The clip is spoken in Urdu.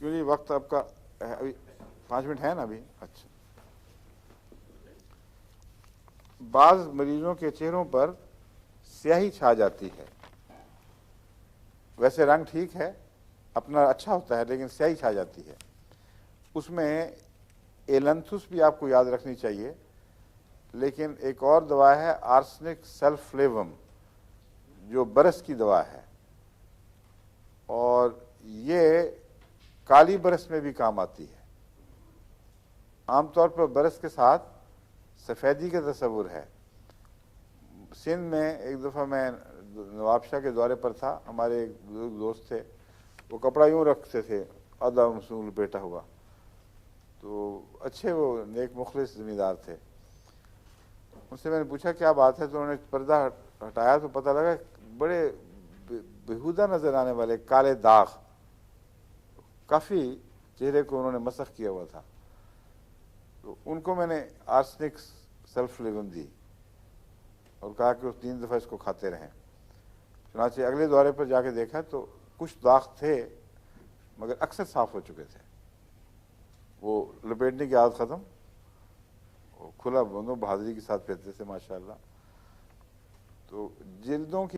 کیوں نہیں وقت آپ کا ابھی 5 منٹ ہے نا ابھی؟ اچھا. بعض مریضوں کے چہروں پر سیاہی چھا جاتی ہے، ویسے رنگ ٹھیک ہے اپنا اچھا ہوتا ہے لیکن سیاہی چھا جاتی ہے. اس میں ایلنتھس بھی آپ کو یاد رکھنی چاہیے، لیکن ایک اور دوا ہے آرسنک سلفلیوم جو برس کی دوا ہے، اور یہ کالی برس میں بھی کام آتی ہے. عام طور پر برس کے ساتھ سفیدی کا تصور ہے. سندھ میں ایک دفعہ میں نواب شاہ کے دورے پر تھا، ہمارے ایک بزرگ دوست تھے، وہ کپڑا یوں رکھتے تھے آدھا مسول لپیٹا ہوا، تو اچھے وہ نیک مخلص زمیندار تھے. ان سے میں نے پوچھا کیا بات ہے، تو انہوں نے پردہ ہٹایا تو پتہ لگا بڑے بےہودہ نظر آنے والے کالے داغ، کافی چہرے کو انہوں نے مسخ کیا ہوا تھا. تو ان کو میں نے آرسنک سلفلیوم دی اور کہا کہ اس 3 دفعہ اس کو کھاتے رہیں. چنانچہ اگلے دورے پر جا کے دیکھا تو کچھ داغ تھے مگر اکثر صاف ہو چکے تھے. وہ لپیٹنے کی عادت ختم، وہ کھلا بندوں بہادری کے ساتھ پھرتے تھے ماشاءاللہ. تو جلدوں کی